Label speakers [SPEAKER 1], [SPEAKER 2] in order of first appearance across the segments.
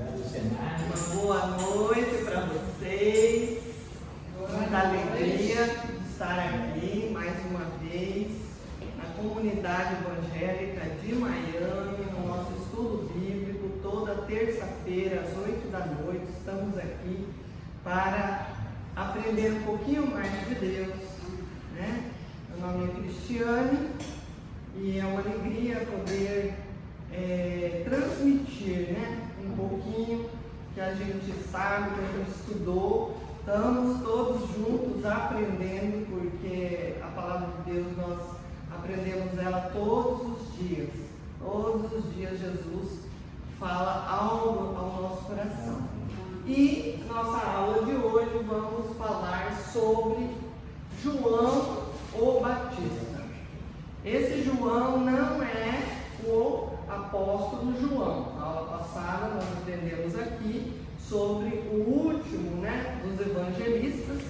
[SPEAKER 1] Uma boa noite para vocês. Muita alegria de estar aqui mais uma vez na comunidade evangélica de Miami, no nosso estudo bíblico, toda terça-feira às 8 da noite. Estamos aqui para aprender um pouquinho mais de Deus, né? Meu nome é Cristiane e é uma alegria poder transmitir, né, um pouquinho que a gente sabe, que a gente estudou. Estamos todos juntos aprendendo, porque a palavra de Deus nós aprendemos ela todos os dias. Todos os dias Jesus fala algo ao nosso coração. E nossa aula de hoje vamos falar sobre João o Batista. Esse João não é o apóstolo João. Na aula passada nós aprendemos aqui sobre o último, né, dos evangelistas,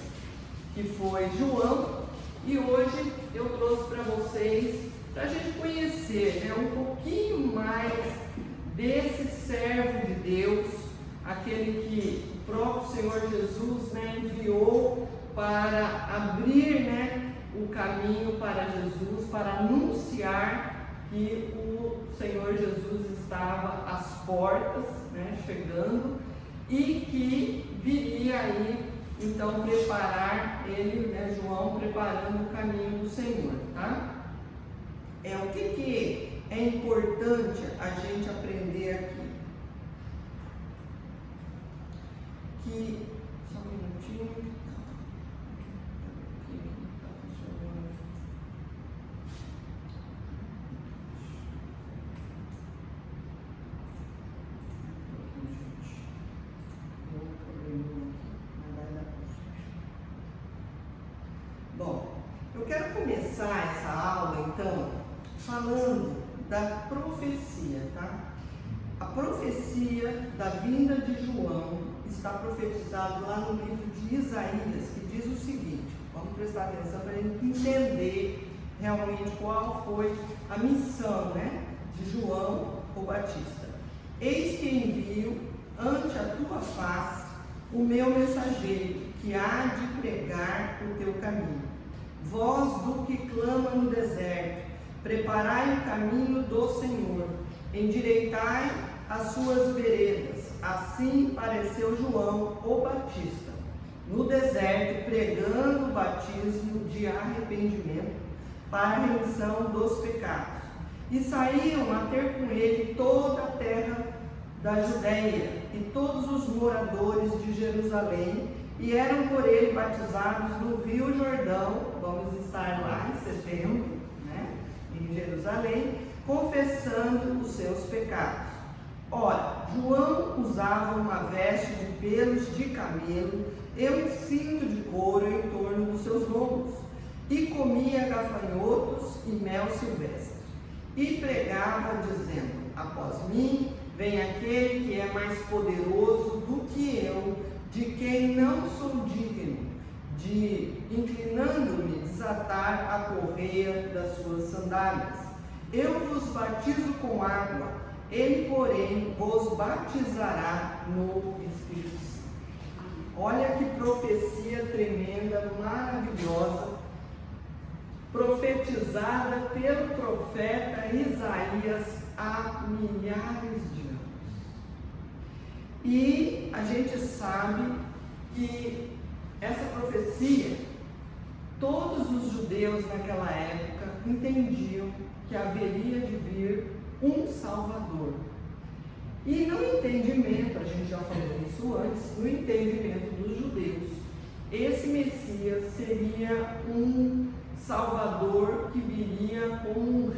[SPEAKER 1] que foi João, e hoje eu trouxe para vocês, para a gente conhecer, né, um pouquinho mais desse servo de Deus, aquele que o próprio Senhor Jesus, né, enviou para abrir, né, o caminho para Jesus, para anunciar que o Senhor Jesus estava às portas, né, chegando, e que viria aí, então, preparar ele, né, João, preparando o caminho do Senhor, tá? O que é importante a gente aprender aqui? Só um minutinho. Bom, eu quero começar essa aula, então, falando da profecia, tá? A profecia da vinda de João está profetizada lá no livro de Isaías, que diz o seguinte: vamos prestar atenção para a gente entender realmente qual foi a missão, né, de João o Batista. Eis que envio ante a tua face o meu mensageiro, que há de pregar o teu caminho. Voz do que clama no deserto, preparai o caminho do Senhor, endireitai as suas veredas. Assim pareceu João o Batista, no deserto, pregando o batismo de arrependimento para a remissão dos pecados. E saíam a ter com ele toda a terra da Judéia e todos os moradores de Jerusalém, e eram por ele batizados no Rio Jordão. Vamos estar lá em setembro, né, em Jerusalém, confessando os seus pecados. Ora, João usava uma veste de pelos de camelo e um cinto de couro em torno dos seus lombos, e comia gafanhotos e mel silvestre, e pregava dizendo: após mim vem aquele que é mais poderoso do que eu, de quem não sou digno de, inclinando-me, desatar a correia das suas sandálias. Eu vos batizo com água, ele, porém, vos batizará no Espírito Santo. Olha que profecia tremenda, maravilhosa, profetizada pelo profeta Isaías há milhares de anos. E a gente sabe que essa profecia, todos os judeus naquela época entendiam que haveria de vir um Salvador. E no entendimento, a gente já falou isso antes, no entendimento dos judeus, esse Messias seria um Salvador que viria como um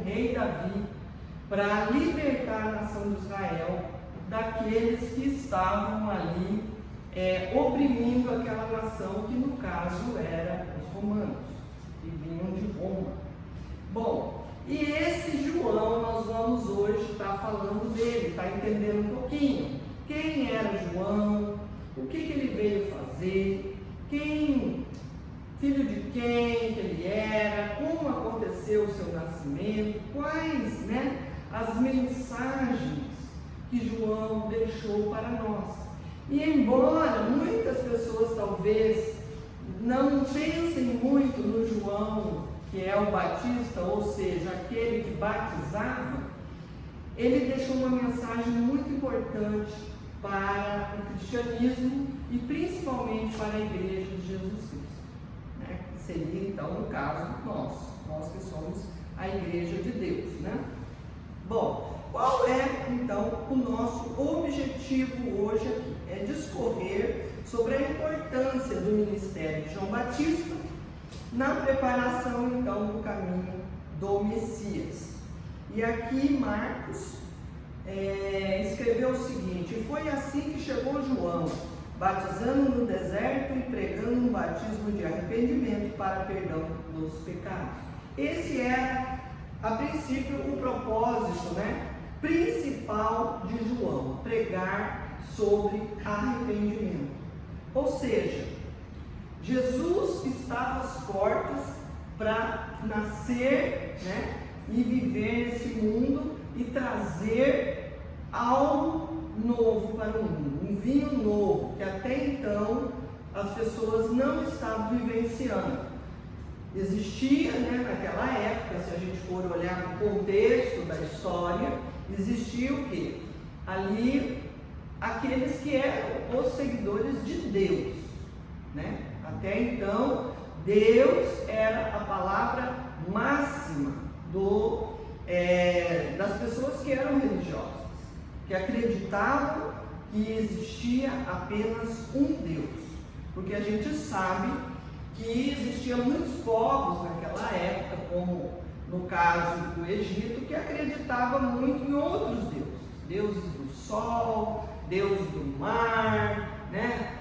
[SPEAKER 1] rei Davi, para libertar a nação de Israel daqueles que estavam ali oprimindo aquela nação, que no caso era os romanos, que vinham de Roma. Bom, e esse João nós vamos hoje estar falando dele, estar entendendo um pouquinho quem era João, o que ele veio fazer, filho de quem que ele era, como aconteceu o seu nascimento, quais, né, as mensagens que João deixou para nós. E embora muitas pessoas talvez não pensem muito no João, que é o Batista, ou seja, aquele que batizava, ele deixou uma mensagem muito importante para o cristianismo e principalmente para a igreja de Jesus Cristo, né? Que seria então, no caso, nós que somos a igreja de Deus, né? Bom, qual é então o nosso objetivo hoje aqui? É discorrer sobre a importância do ministério de João Batista na preparação então do caminho do Messias. E aqui Marcos escreveu o seguinte: foi assim que chegou João, batizando no deserto e pregando um batismo de arrependimento para perdão dos pecados. Esse era, a princípio, o propósito, né, principal de João, pregar sobre arrependimento. Ou seja, Jesus estava às portas para nascer, né, e viver nesse mundo e trazer algo novo para o mundo, um vinho novo que até então as pessoas não estavam vivenciando. Existia, né, naquela época, se a gente for olhar no contexto da história, existia o quê? Ali aqueles que eram os seguidores de Deus, né? Até então, Deus era a palavra máxima das pessoas que eram religiosas, que acreditavam que existia apenas um Deus, porque a gente sabe que existiam muitos povos naquela época, como no caso do Egito, que acreditavam muito em outros deuses, deuses do sol, deuses do mar, né?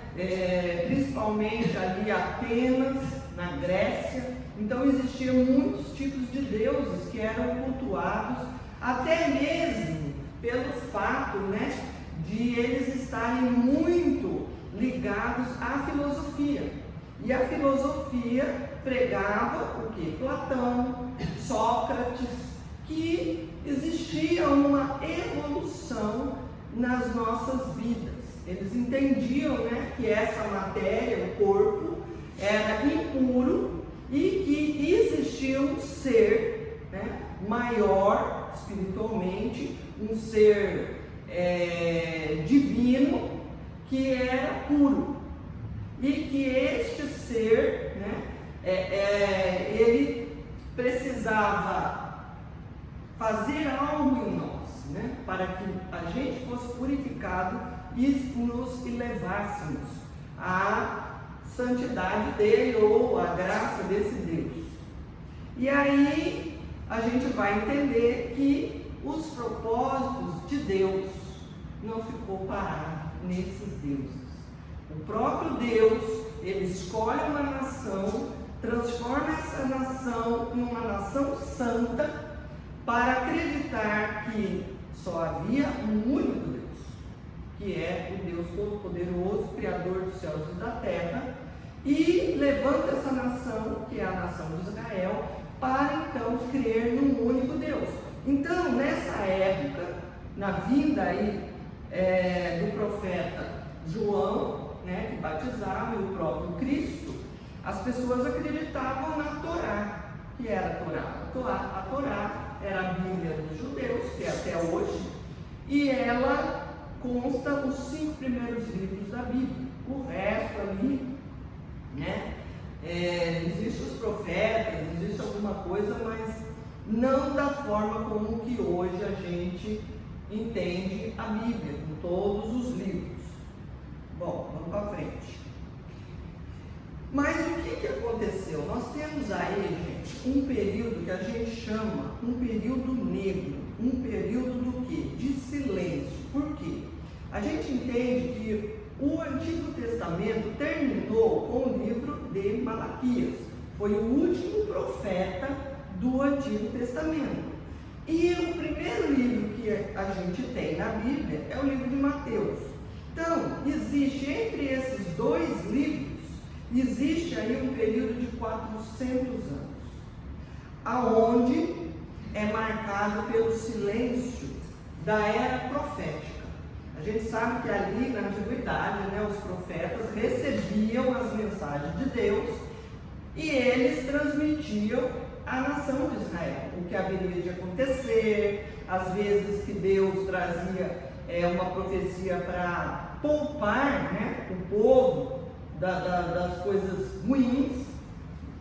[SPEAKER 1] Principalmente ali Atenas, na Grécia. Então existiam muitos tipos de deuses que eram cultuados, até mesmo pelo fato, né, de eles estarem muito ligados à filosofia. E a filosofia pregava o que? Platão, Sócrates, que existia uma evolução nas nossas vidas. Eles entendiam, né, que essa matéria, o corpo, era impuro e que existia um ser, né, maior espiritualmente, um ser divino que era puro. E que este ser, né, ele precisava fazer algo em nós, né, para que a gente fosse purificado e nos elevássemos à santidade dele ou à graça desse Deus. E aí a gente vai entender que os propósitos de Deus não ficou parado nesses deuses. O próprio Deus, ele escolhe uma nação, transforma essa nação em uma nação santa, para acreditar que só havia um único Deus, que é o Deus Todo-Poderoso, Criador dos céus e da terra, e levanta essa nação, que é a nação de Israel, para então crer num único Deus. Então, nessa época, na vinda aí do profeta João, né, que batizava, e o próprio Cristo, as pessoas acreditavam na Torá, que era a Torá. A Torá era a Bíblia dos judeus, que é até hoje, e ela consta os 5 primeiros livros da Bíblia. O resto ali, né, existem os profetas, existe alguma coisa, mas não da forma como que hoje a gente entende a Bíblia, com todos os livros. Bom, vamos para frente. Mas o que aconteceu? Nós temos aí, gente, um período que a gente chama um período negro, um período do quê? De silêncio. Por quê? A gente entende que o Antigo Testamento terminou com o livro de Malaquias. Foi o último profeta do Antigo Testamento. E o primeiro livro que a gente tem na Bíblia é o livro de Mateus. Então, existe entre esses 2 livros, existe aí um período de 400 anos, aonde é marcado pelo silêncio da era profética. gente sabe que ali na antiguidade, né, os profetas recebiam as mensagens de Deus e eles transmitiam à nação de Israel o que haveria de acontecer, às vezes que Deus trazia uma profecia para poupar, né, o povo das coisas ruins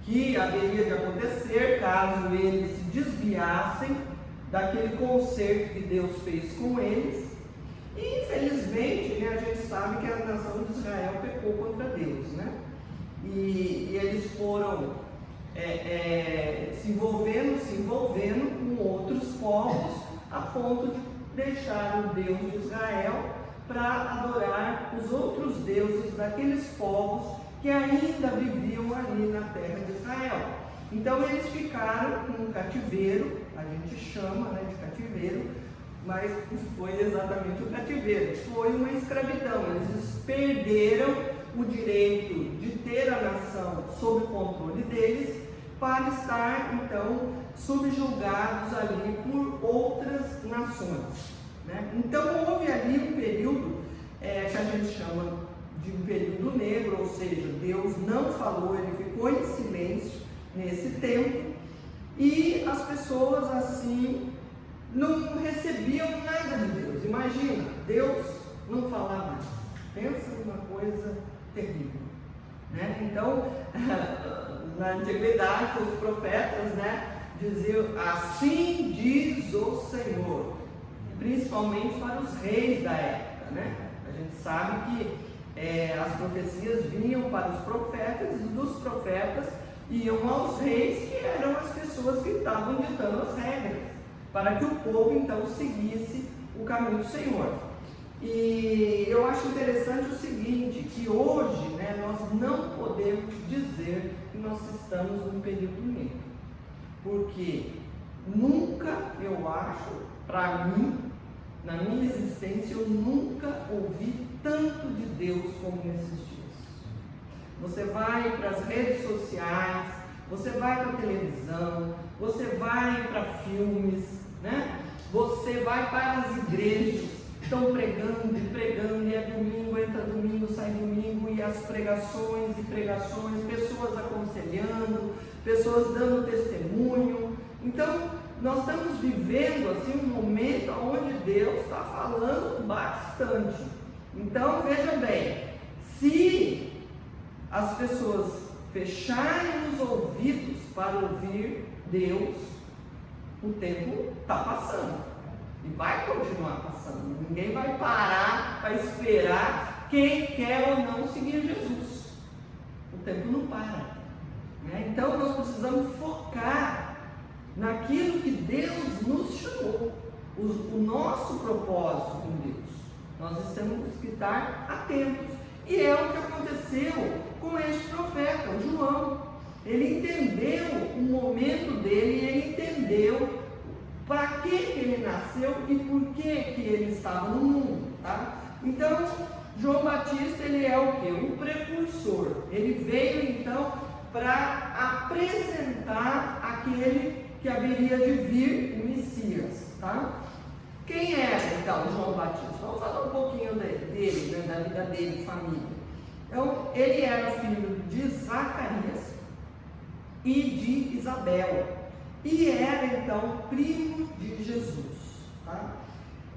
[SPEAKER 1] que haveria de acontecer caso eles se desviassem daquele concerto que Deus fez com eles. E infelizmente, né, a gente sabe que a nação de Israel pecou contra Deus, né? E eles foram se envolvendo com outros povos a ponto de deixar o Deus de Israel para adorar os outros deuses daqueles povos que ainda viviam ali na terra de Israel. Então eles ficaram num cativeiro, a gente chama, né, de cativeiro, mas não foi exatamente o cativeiro, foi uma escravidão. Eles perderam o direito de ter a nação sob o controle deles para estar então subjugados ali por outras nações, né? Então houve ali um período que a gente chama de um período negro, ou seja, Deus não falou, ele ficou em silêncio nesse tempo, e as pessoas assim não recebiam nada de Deus. Imagina, Deus não falar mais. Pensa numa coisa terrível, né? Então, na antiguidade, os profetas, né, diziam: assim diz o Senhor, principalmente para os reis da época, né? A gente sabe que as profecias vinham para os profetas e dos profetas iam aos reis, que eram as pessoas que estavam ditando as regras para que o povo então seguisse o caminho do Senhor. E eu acho interessante o seguinte, que hoje, né, nós não podemos dizer que nós estamos num período negro, porque nunca, eu acho, para mim, na minha existência, eu nunca ouvi tanto de Deus como nesses dias. Você vai para as redes sociais, você vai para a televisão, você vai para filmes, né? Você vai para as igrejas, estão pregando e pregando, e é domingo, entra domingo, sai domingo, e as pregações e pregações, pessoas aconselhando, pessoas dando testemunho. Então, nós estamos vivendo assim um momento onde Deus está falando bastante. Então, veja bem, se as pessoas fecharem os ouvidos para ouvir Deus, o tempo está passando e vai continuar passando. Ninguém vai parar para esperar quem quer ou não seguir Jesus. O tempo não para, né? Então nós precisamos focar naquilo que Deus nos chamou, o nosso propósito com Deus. Nós temos que estar atentos. E é o que aconteceu com este profeta, o João. Ele entendeu o momento dele, e ele entendeu para que ele nasceu e por que ele estava no mundo, tá? Então, João Batista, ele é o quê? Um precursor. Ele veio então para apresentar aquele que haveria de vir, o Messias, tá? Quem era então João Batista? Vamos falar um pouquinho dele, né, da vida dele, família. Então, ele era filho de Zacarias e de Isabel, e era então primo de Jesus, tá?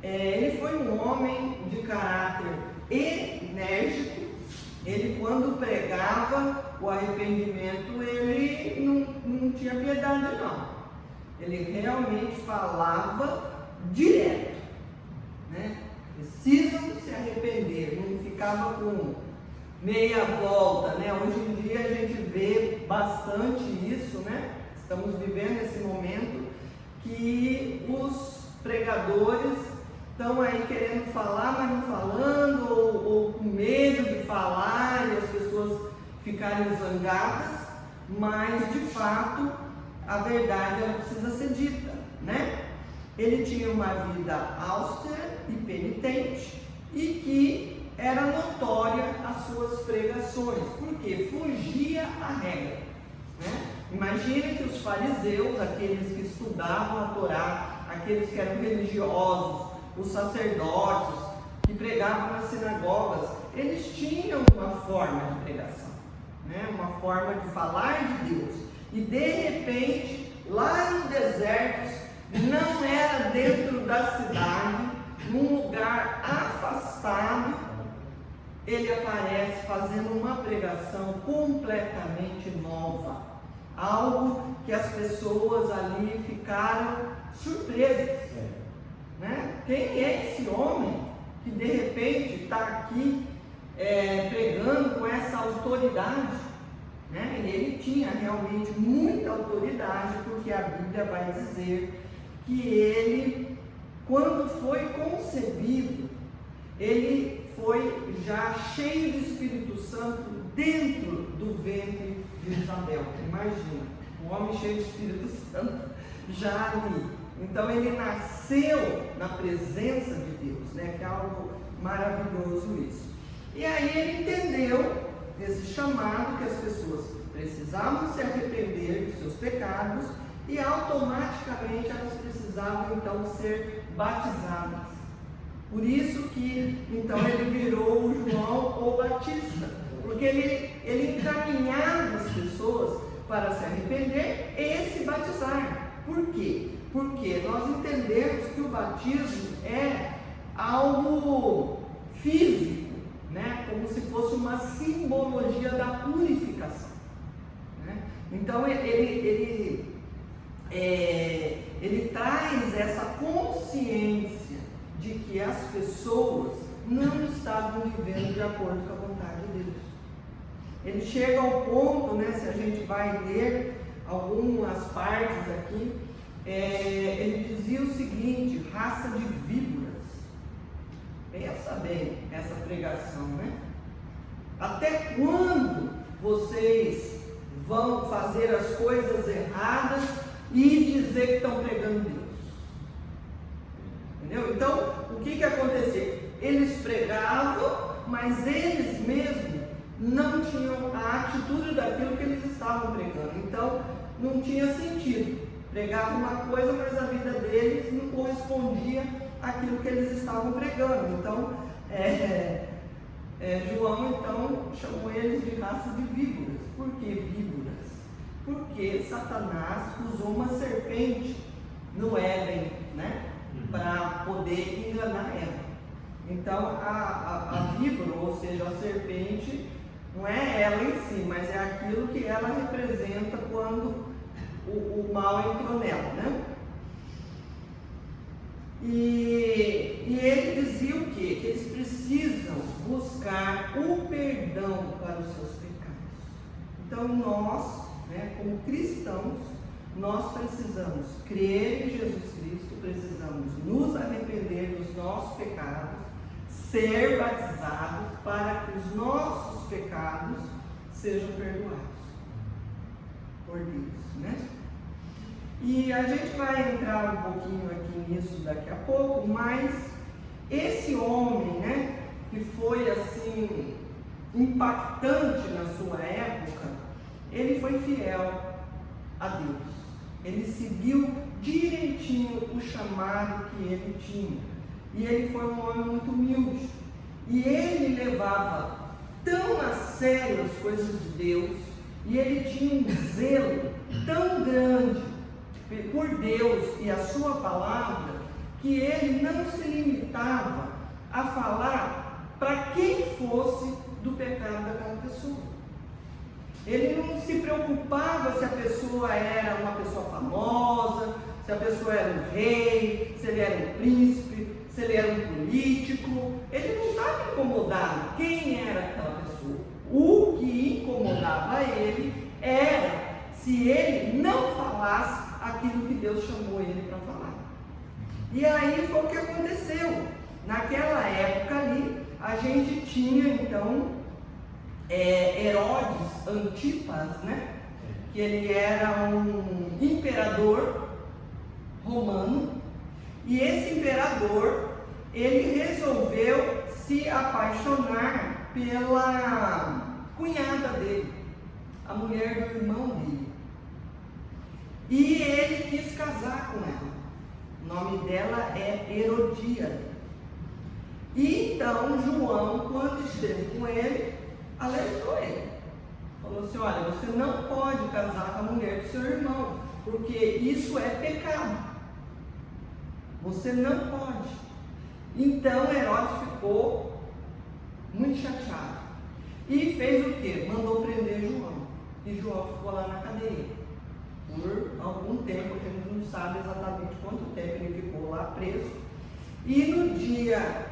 [SPEAKER 1] Ele foi um homem de caráter enérgico. Ele, quando pregava o arrependimento, ele não tinha piedade, não. Ele realmente falava direto, né? Precisam se arrepender, não ficava com meia volta, né? Hoje em dia a gente vê bastante isso, né? Estamos vivendo esse momento que os pregadores estão aí querendo falar, mas não falando, ou com medo de falar e as pessoas ficarem zangadas, mas de fato a verdade ela precisa ser dita, né? Ele tinha uma vida austera e penitente, e que era notória as suas pregações, porque fugia à regra, né? Imagine que os fariseus, aqueles que estudavam a Torá, aqueles que eram religiosos, os sacerdotes, que pregavam nas sinagogas, eles tinham uma forma de pregação, né? Uma forma de falar de Deus. E de repente, lá no deserto, não era dentro da cidade, num lugar afastado, ele aparece fazendo uma pregação completamente nova. Algo que as pessoas ali ficaram surpresas. Né? Quem é esse homem que de repente está aqui pregando com essa autoridade? Né? E ele tinha realmente muita autoridade, porque a Bíblia vai dizer que ele, quando foi concebido, ele foi já cheio do Espírito Santo dentro do ventre de Isabel. Imagina, um homem cheio do Espírito Santo já ali. Então ele nasceu na presença de Deus, né? Que é algo maravilhoso isso. E aí ele entendeu esse chamado, que as pessoas precisavam se arrepender dos seus pecados e automaticamente elas precisavam então ser batizadas. Por isso que então ele virou o João o Batista, porque ele encaminhava as pessoas para se arrepender e se batizar. Por quê? Porque nós entendemos que o batismo é algo físico, né? Como se fosse uma simbologia da purificação, né? Então ele traz essa consciência de que as pessoas não estavam vivendo de acordo com a vontade de Deus. Ele chega ao ponto, né, se a gente vai ler algumas partes aqui, ele dizia o seguinte: raça de víboras. Pensa bem essa pregação, né? Até quando vocês vão fazer as coisas erradas e dizer que estão pregando Deus? Entendeu? Então, o que acontecia? Eles pregavam, mas eles mesmos não tinham a atitude daquilo que eles estavam pregando. Então, não tinha sentido. Pregavam uma coisa, mas a vida deles não correspondia àquilo que eles estavam pregando. Então, João então chamou eles de raça de víboras. Por que víboras? Porque Satanás usou uma serpente no Éden, né? Para poder enganar Eva. Então a víbora, ou seja, a serpente, não é ela em si, mas é aquilo que ela representa quando o mal entrou nela, né? E ele dizia o quê? Que eles precisam buscar o perdão para os seus pecados. Então nós, né, como cristãos, nós precisamos crer em Jesus Cristo, precisamos nos arrepender dos nossos pecados, ser batizados para que os nossos pecados sejam perdoados por Deus, né? E a gente vai entrar um pouquinho aqui nisso daqui a pouco, mas esse homem, né, que foi assim impactante na sua época, ele foi fiel a Deus. Ele seguiu direitinho o chamado que ele tinha. E ele foi um homem muito humilde. E ele levava tão a sério as coisas de Deus, e ele tinha um zelo tão grande por Deus e a sua palavra, que ele não se limitava a falar para quem fosse do pecado daquela pessoa. Ele não se preocupava se a pessoa era uma pessoa famosa, se a pessoa era um rei, se ele era um príncipe, se ele era um político. Ele não estava incomodado quem era aquela pessoa. O que incomodava ele era se ele não falasse aquilo que Deus chamou ele para falar. E aí foi o que aconteceu. Naquela época ali, a gente tinha então Herodes Antipas, né? Que ele era um imperador romano, e esse imperador, ele resolveu se apaixonar pela cunhada dele, a mulher do irmão dele, e ele quis casar com ela. O nome dela é Herodíada. E então João, quando esteve com ele, alertou ele. Falou assim: olha, você não pode casar com a mulher do seu irmão, porque isso é pecado. Você não pode. Então Herodes ficou muito chateado. E fez o quê? Mandou prender João. E João ficou lá na cadeia por algum tempo, que a gente não sabe exatamente quanto tempo ele ficou lá preso. E no dia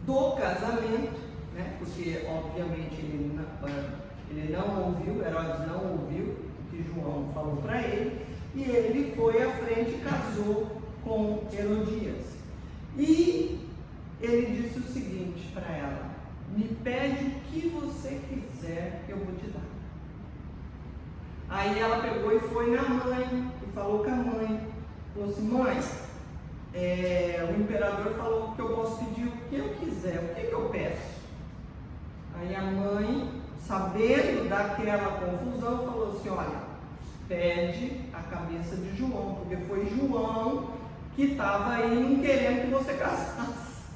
[SPEAKER 1] do casamento, né, porque obviamente ele não ouviu, Herodes não ouviu o que João falou para ele, e ele foi à frente e casou com Herodias. E ele disse o seguinte para ela: me pede o que você quiser, eu vou te dar. Aí ela pegou e foi na mãe, e falou com a mãe, falou assim: mãe, o imperador falou que eu posso pedir o que eu quiser, o que eu peço? Aí a mãe, sabendo daquela confusão, falou assim: olha, pede a cabeça de João, porque foi João que estava aí não querendo que você casasse.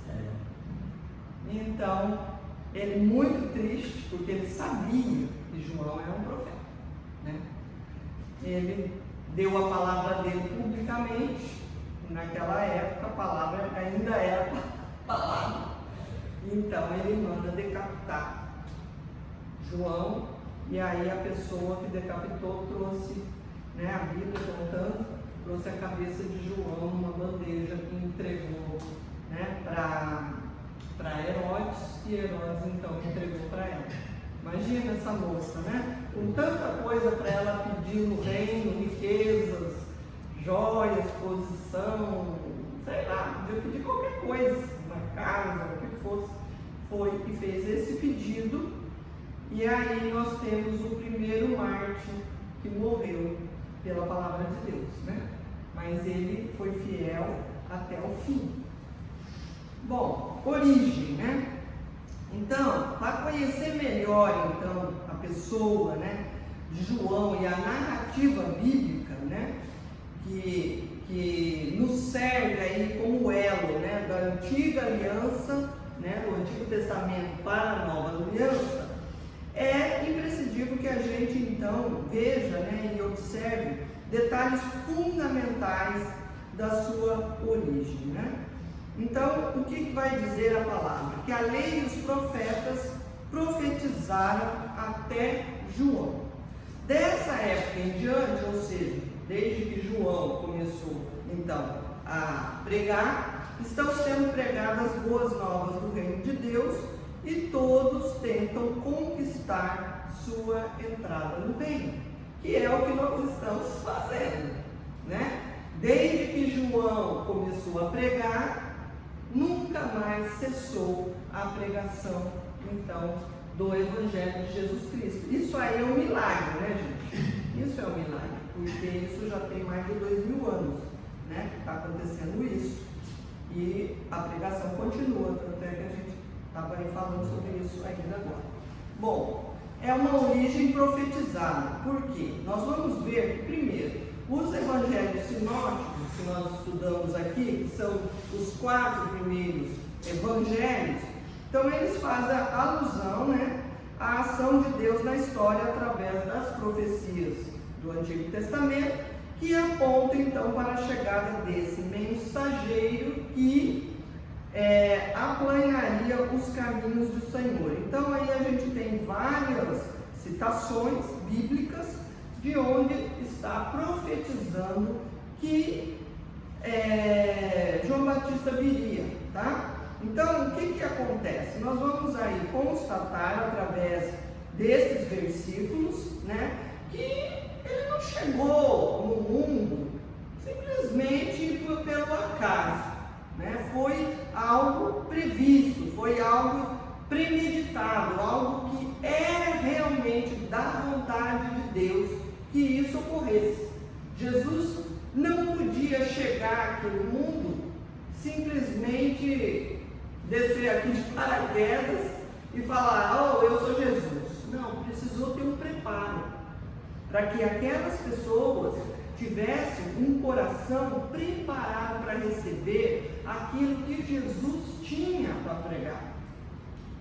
[SPEAKER 1] Então, ele muito triste, porque ele sabia que João era um profeta, né? Ele deu a palavra dele publicamente. Naquela época a palavra ainda era palavra. Então ele manda decapitar João, e aí a pessoa que decapitou trouxe, né, a Bíblia contando, trouxe a cabeça de João numa bandeja e entregou, né, para Herodes, e Herodes então entregou para ela. Imagina essa moça, né? Com tanta coisa para ela pedir no reino, riquezas, joias, posição, sei lá, podia pedir qualquer coisa, uma casa, o que fosse, foi e fez esse pedido. E aí nós temos o primeiro mártir que morreu pela palavra de Deus, né? Mas ele foi fiel até o fim. Bom, origem, né? Então, para conhecer melhor então a pessoa, né, de João e a narrativa bíblica, né, que nos serve aí como elo, né, da antiga aliança, né, do Antigo Testamento para a nova aliança, é imprescindível que a gente então veja, né, e observe detalhes fundamentais da sua origem, né? Então, o que vai dizer a palavra? Que a lei e os profetas profetizaram até João. Dessa época em diante, ou seja, desde que João começou então a pregar, estão sendo pregadas as boas novas do reino de Deus, e todos tentam conquistar sua entrada no reino, que é o que nós estamos fazendo, né? Desde que João começou a pregar, nunca mais cessou a pregação, então, do Evangelho de Jesus Cristo. Isso aí é um milagre, né, gente? Isso é um milagre, porque isso já tem mais de 2000 anos, né, que está acontecendo isso. E a pregação continua, tanto é que a gente estava aí falando sobre isso ainda agora. Bom, é uma origem profetizada. Por quê? Nós vamos ver que, primeiro, os evangelhos sinóticos que nós estudamos aqui, que são os 4 primeiros evangelhos, então eles fazem alusão, né, à ação de Deus na história através das profecias do Antigo Testamento, que apontam então para a chegada desse mensageiro que aplanaria os caminhos do Senhor. Então aí a gente tem várias citações bíblicas de onde está profetizando que João Batista viria, tá? Então, o que acontece? Nós vamos aí constatar através desses versículos, né, que ele não chegou no mundo simplesmente pelo acaso, né? Foi algo previsto, foi algo premeditado, algo que era realmente da vontade de Deus que isso ocorresse. Jesus não podia chegar aqui no mundo simplesmente descer aqui de paraquedas e falar: oh, eu sou Jesus. Não, precisou ter um preparo para que aquelas pessoas tivesse um coração preparado para receber aquilo que Jesus tinha para pregar.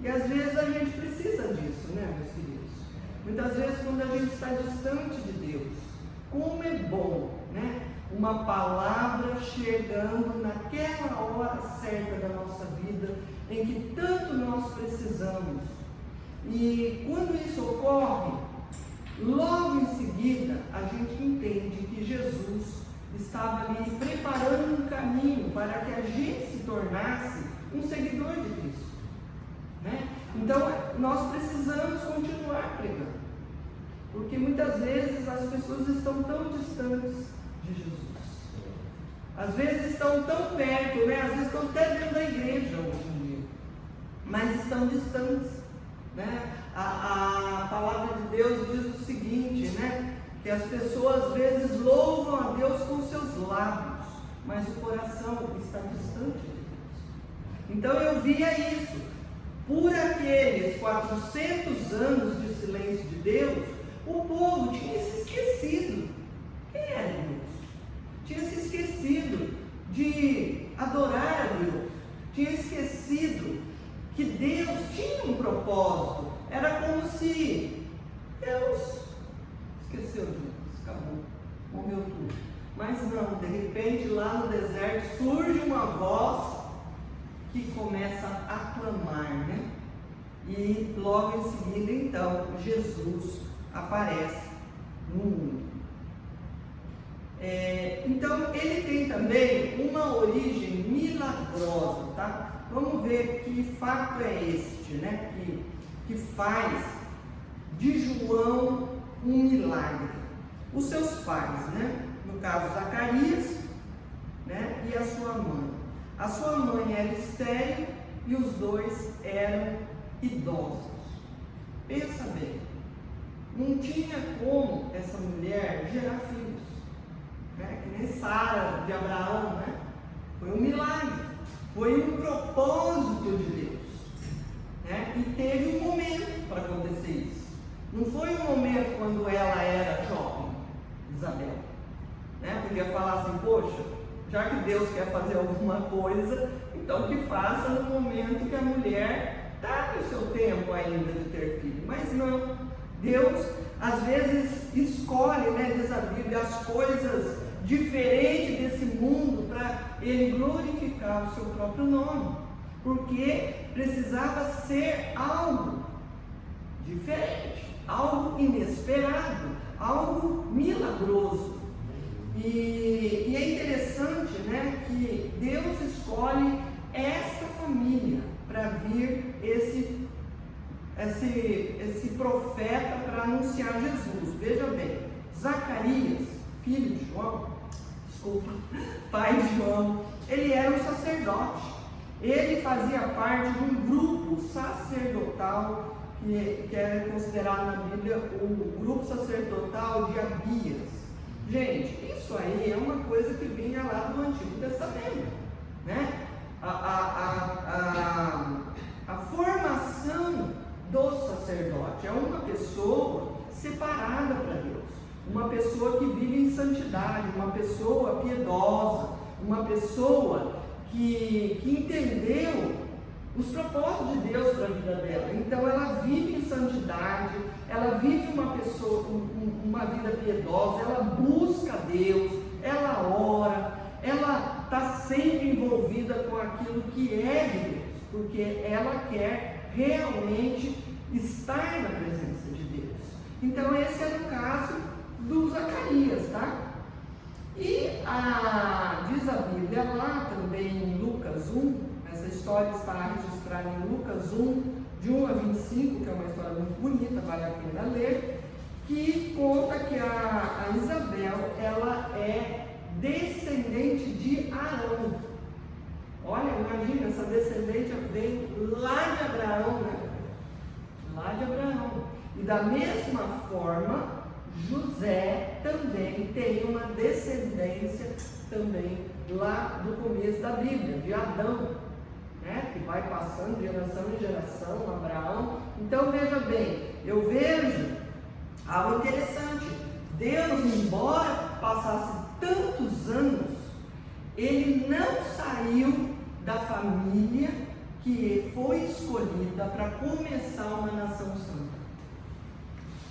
[SPEAKER 1] E às vezes a gente precisa disso, né, meus queridos? Muitas vezes, quando a gente está distante de Deus, como é bom, né? Uma palavra chegando naquela hora certa da nossa vida, em que tanto nós precisamos. E quando isso ocorre, logo em seguida, a gente entende que Jesus estava ali preparando um caminho para que a gente se tornasse um seguidor de Cristo, né? Então, nós precisamos continuar pregando, porque muitas vezes as pessoas estão tão distantes de Jesus. Às vezes estão tão perto, né? Às vezes estão até dentro da igreja hoje em dia, mas estão distantes, né? A palavra de Deus diz o seguinte, né? Que as pessoas às vezes louvam a Deus com seus lábios, mas o coração está distante de Deus. Então eu via isso. Por aqueles 400 anos de silêncio de Deus, o povo tinha se esquecido. Quem era Deus? Tinha se esquecido de adorar a Deus. Tinha esquecido que Deus tinha um propósito. Era como se Deus esqueceu de Deus, acabou, morreu tudo. Mas não, de repente lá no deserto surge uma voz que começa a clamar, né? E logo em seguida, então, Jesus aparece no mundo. Então, ele tem também uma origem milagrosa, tá? Vamos ver que fato é este, né? Que faz de João um milagre. Os seus pais, né? No caso, Zacarias, né? E a sua mãe. A sua mãe era estéril e os dois eram idosos. Pensa bem, não tinha como essa mulher gerar filhos, né? Que nem Sara de Abraão, né? Foi um milagre, foi um propósito de Deus, né? E teve um momento para acontecer isso. Não foi um momento quando ela era jovem, Isabel, né? Podia falar assim, poxa, já que Deus quer fazer alguma coisa, então que faça no momento que a mulher está no seu tempo ainda de ter filho. Mas não, Deus às vezes escolhe, né, diz a Bíblia, as coisas diferentes desse mundo para Ele glorificar o seu próprio nome, porque precisava ser algo diferente, algo inesperado, algo milagroso. E é interessante, né, que Deus escolhe esta família para vir esse profeta para anunciar Jesus. Veja bem, Zacarias, filho de João, pai de João, ele era um sacerdote. Ele fazia parte de um grupo sacerdotal que é considerado na Bíblia o grupo sacerdotal de Abias. Gente, isso aí é uma coisa que vinha lá do Antigo Testamento, né? A formação do sacerdote é uma pessoa separada para Deus, uma pessoa que vive em santidade, uma pessoa piedosa, uma pessoa que entendeu os propósitos de Deus para a vida dela. Então ela vive em santidade, ela vive uma vida piedosa, ela busca Deus, ela ora, ela está sempre envolvida com aquilo que é de Deus, porque ela quer realmente estar na presença de Deus. Então esse era o caso do Zacarias, tá? E diz a Bíblia lá também em Lucas 1, essa história está registrada em Lucas 1, de 1 a 25, que é uma história muito bonita, vale a pena ler, que conta que a Isabel, ela é descendente de Arão. Olha, imagina, essa descendente vem lá de Abraão, né? Lá de Abraão. E da mesma forma, José também tem uma descendência também lá do começo da Bíblia, de Adão, né? Que vai passando de geração em geração, Abraão. Então veja bem, eu vejo algo interessante. Deus, embora passasse tantos anos, ele não saiu da família que foi escolhida para começar uma nação santa.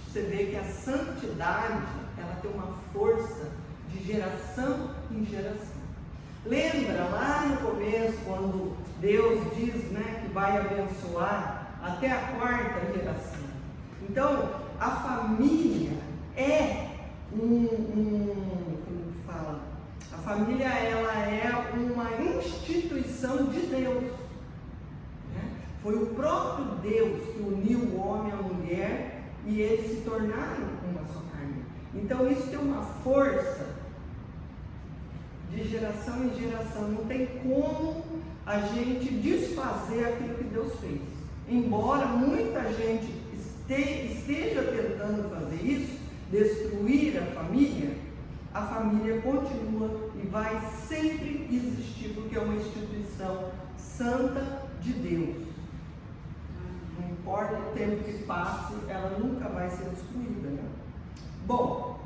[SPEAKER 1] Você vê que a santidade, ela tem uma força de geração em geração. Lembra lá no começo, quando Deus diz, né, que vai abençoar até a 4ª geração. Então, a família é como fala? A família, ela é uma instituição de Deus. Né? Foi o próprio Deus que uniu o homem e a mulher e eles se tornaram uma só carne. Então, isso tem uma força de geração em geração. Não tem como a gente desfazer aquilo que Deus fez. Embora muita gente esteja tentando fazer isso, destruir a família continua e vai sempre existir, porque é uma instituição santa de Deus. Não importa o tempo que passe, ela nunca vai ser destruída, né? Bom,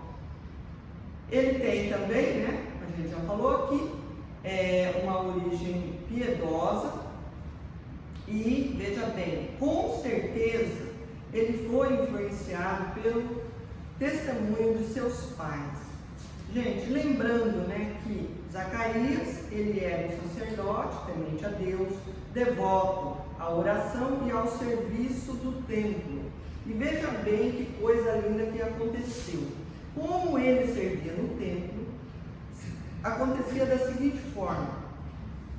[SPEAKER 1] ele tem também, né, a gente já falou aqui, uma origem piedosa e, veja bem, com certeza ele foi influenciado pelo testemunho de seus pais. Gente, lembrando, né, que Zacarias, ele era um sacerdote, temente a Deus, devoto à oração e ao serviço do templo. E veja bem que coisa linda que aconteceu. Como ele servia no templo, acontecia da seguinte forma: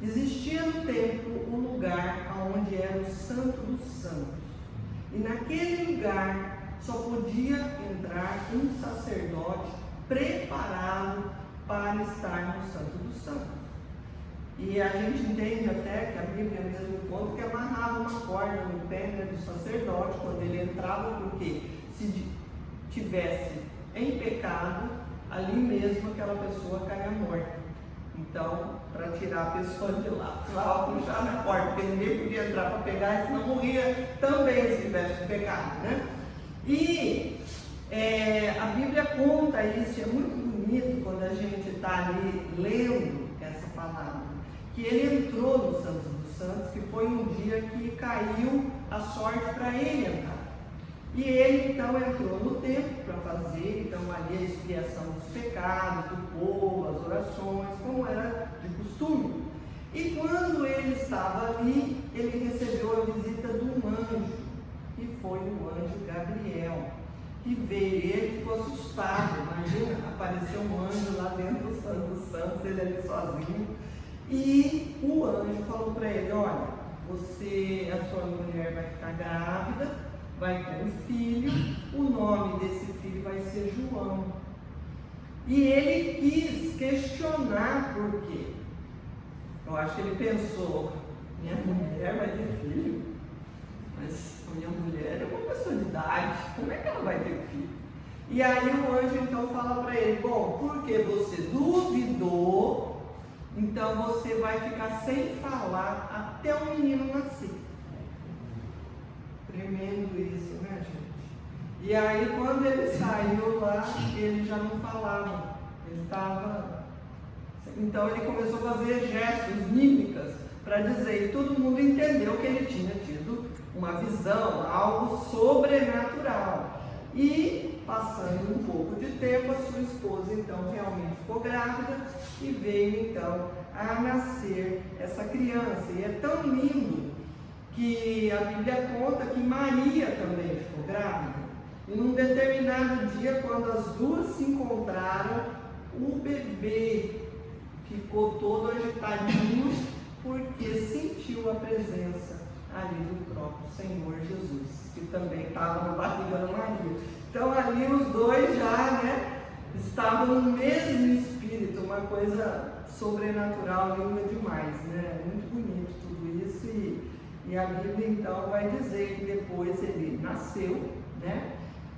[SPEAKER 1] existia no templo um lugar onde era o Santo dos Santos, e naquele lugar só podia entrar um sacerdote preparado para estar no Santo dos Santos. E a gente entende até que a Bíblia mesmo conta que amarrava uma corda no pé do sacerdote quando ele entrava, porque se tivesse em pecado, ali mesmo aquela pessoa caia morta. Então, para tirar a pessoa de lá, precisava puxar na porta, porque ninguém podia entrar para pegar, senão morria também se tivesse pecado, né? E a Bíblia conta isso, é muito bonito quando a gente está ali lendo essa palavra, que ele entrou no Santos dos Santos, que foi um dia que caiu a sorte para ele entrar. E ele então entrou no templo para fazer, então ali a expiação dos pecados do povo, as orações, como era de costume. E quando ele estava ali, ele recebeu a visita de um anjo, que foi o anjo Gabriel, que veio, ele ficou assustado. Imagina, apareceu um anjo lá dentro do Santo dos Santos, ele ali sozinho, e o anjo falou para ele: olha, a sua mulher vai ficar grávida, vai ter um filho, o nome desse filho vai ser João. E ele quis questionar por quê. Eu acho que ele pensou: minha mulher vai ter filho? Mas a minha mulher é uma pessoa de idade, como é que ela vai ter filho? E aí o anjo então fala para ele: bom, porque você duvidou, então você vai ficar sem falar até o menino nascer. Tremendo isso, né, gente? E aí quando ele saiu lá, ele já não falava, ele estava... Então ele começou a fazer gestos, mímicas, para dizer, e todo mundo entendeu que ele tinha tido uma visão, algo sobrenatural. E passando um pouco de tempo, a sua esposa então realmente ficou grávida e veio então a nascer essa criança. E é tão lindo que a Bíblia conta que Maria também ficou grávida. E num determinado dia, quando as duas se encontraram, o bebê ficou todo agitadinho, porque sentiu a presença ali do próprio Senhor Jesus, que também estava na barriga da Maria. Então ali os dois já, né, estavam no mesmo espírito, uma coisa sobrenatural, linda demais, né? Muito bonito tudo isso. E a Bíblia então vai dizer que depois ele nasceu, né?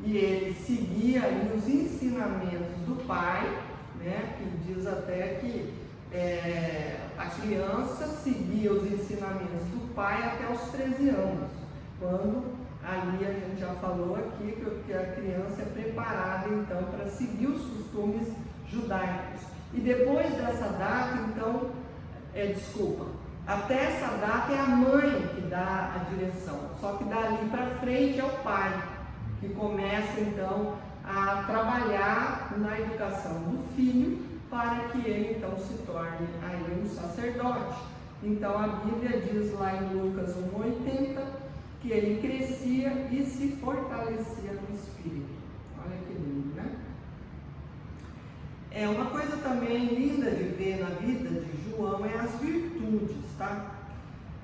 [SPEAKER 1] E ele seguia ali os ensinamentos do pai, né? Que diz até que a criança seguia os ensinamentos do pai até os 13 anos, quando ali a gente já falou aqui que a criança é preparada então para seguir os costumes judaicos. E depois dessa data, então, até essa data é a mãe que dá a direção, só que dali para frente é o pai, que começa então a trabalhar na educação do filho, para que ele então se torne aí um sacerdote. Então a Bíblia diz lá em Lucas 1,80 que ele crescia e se fortalecia no Espírito. Olha que lindo, né? É uma coisa também linda de ver na vida de João é as virtudes, tá?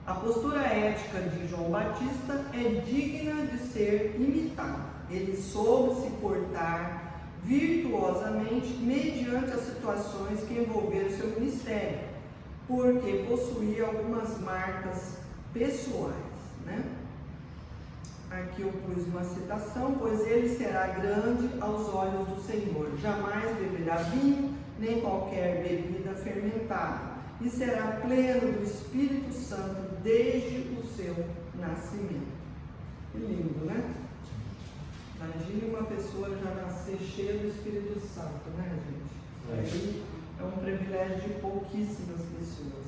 [SPEAKER 1] A postura ética de João Batista é digna de ser imitada. Ele soube se portar virtuosamente mediante as situações que envolveram seu ministério, porque possuía algumas marcas pessoais, né? Aqui eu pus uma citação: pois ele será grande aos olhos do Senhor, jamais beberá vinho, nem qualquer bebida fermentada, e será pleno do Espírito Santo desde o seu nascimento. Que lindo, né? Imagine uma pessoa já nascer cheia do Espírito Santo, né, gente? Isso aí é um privilégio de pouquíssimas pessoas.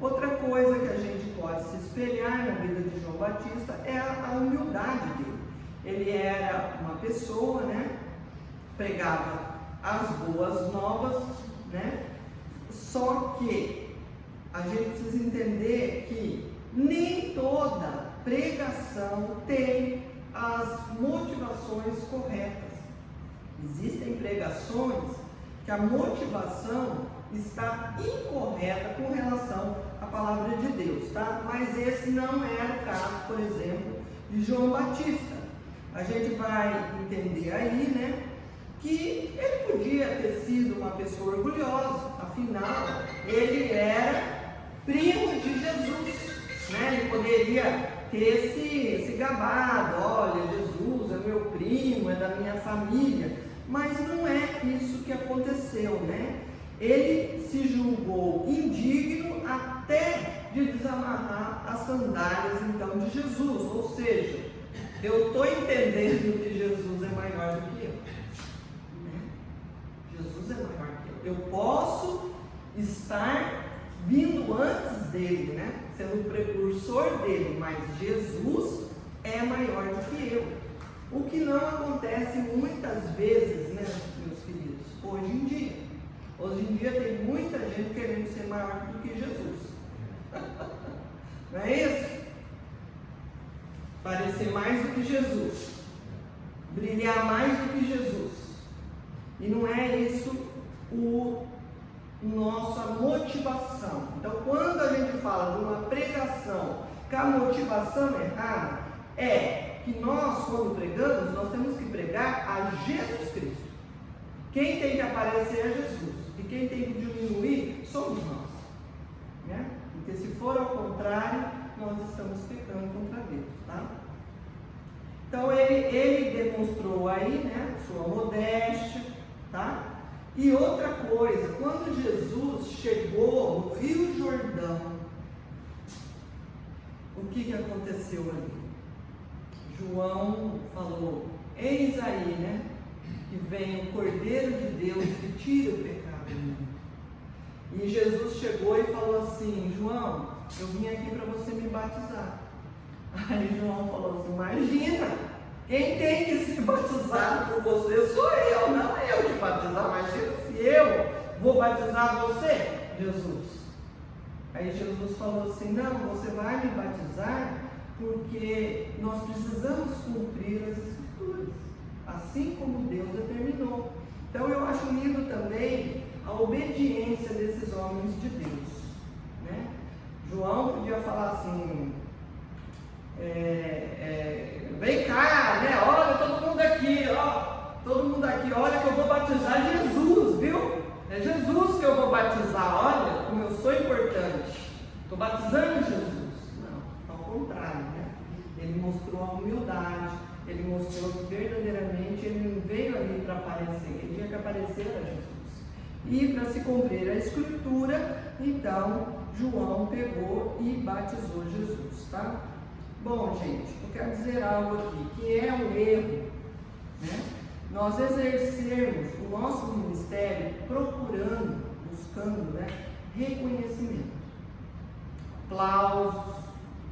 [SPEAKER 1] Outra coisa que a gente pode se espelhar na vida de João Batista é a humildade dele. Ele era uma pessoa, né? Pregava as boas novas, né? Só que a gente precisa entender que nem toda pregação tem as motivações corretas. Existem pregações que a motivação está incorreta com relação à palavra de Deus, tá? Mas esse não era o caso, por exemplo, de João Batista. A gente vai entender aí, né, que ele podia ter sido uma pessoa orgulhosa, afinal, ele era primo de Jesus, né? Ele poderia ter se gabado: olha, Jesus é meu primo, é da minha família. Mas não é isso que aconteceu, né? Ele se julgou indigno até de desamarrar as sandálias então de Jesus. Ou seja, eu estou entendendo que Jesus é maior do que eu, né? Jesus é maior que eu. Eu posso estar vindo antes dele, né? Sendo o precursor dele, mas Jesus é maior do que eu. O que não acontece muitas vezes, né, meus queridos, hoje em dia. Hoje em dia tem muita gente querendo ser maior do que Jesus. Não é isso? Parecer mais do que Jesus, brilhar mais do que Jesus. E não é isso nossa motivação. Então, quando a gente fala de uma pregação com a motivação errada, é que nós, quando pregamos, nós temos que pregar a Jesus Cristo. Quem tem que aparecer é Jesus, e quem tem que diminuir somos nós, né? Porque se for ao contrário, nós estamos pecando contra Deus, tá? Então ele demonstrou aí, né, sua modéstia, tá? E outra coisa, quando Jesus chegou no Rio Jordão, o que aconteceu ali? João falou: eis aí, né, que vem o Cordeiro de Deus que tira o pecado do mundo. E Jesus chegou e falou assim: João, eu vim aqui para você me batizar. Aí João falou assim: imagina, quem tem que ser batizado por você sou eu, não é eu te batizar. Imagina se eu vou batizar você, Jesus. Aí Jesus falou assim: não, você vai me batizar porque nós precisamos cumprir as Escrituras, assim como Deus determinou. Então eu acho lindo também a obediência desses homens de Deus, né? João podia falar assim: vem cá, né? Olha, todo mundo aqui, olha que eu vou batizar Jesus, viu? É Jesus que eu vou batizar, olha como eu sou importante, estou batizando Jesus. Não, ao contrário, né? Ele mostrou a humildade, ele mostrou que verdadeiramente ele não veio ali para aparecer, ele tinha que aparecer a Jesus. E para se cumprir a Escritura, então João pegou e batizou Jesus, tá? Bom, gente, eu quero dizer algo aqui, que é um erro, né? nós exercermos o nosso ministério procurando, buscando, né, reconhecimento, aplausos,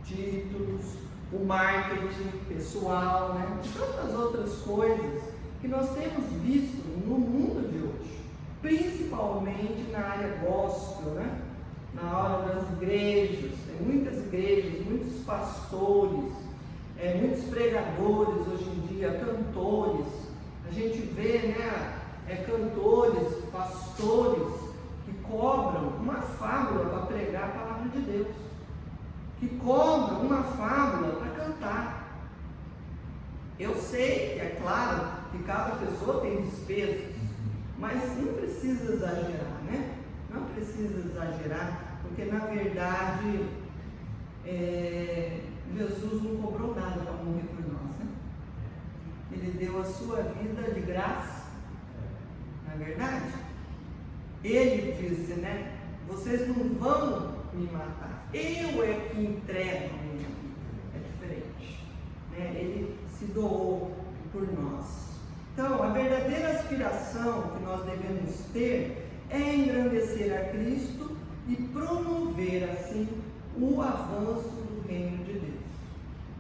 [SPEAKER 1] títulos, o marketing pessoal, né, e tantas outras coisas que nós temos visto no mundo de hoje, principalmente na área gospel, né, na hora das igrejas. Tem muitas igrejas, muitos pastores, muitos pregadores hoje em dia, cantores. A gente vê, né, cantores, pastores que cobram uma fábula para pregar a palavra de Deus, que cobram uma fábula para cantar. Eu sei que é claro que cada pessoa tem despesas, mas não precisa exagerar, né? Não precisa exagerar, porque na verdade Jesus não cobrou nada para morrer por nós, né? Ele deu a sua vida de graça, não é verdade? Ele disse, né? Vocês não vão me matar, eu é que entrego a minha vida. É diferente, né? Ele se doou por nós. Então, a verdadeira aspiração que nós devemos ter é engrandecer a Cristo e promover assim o avanço do reino de Deus.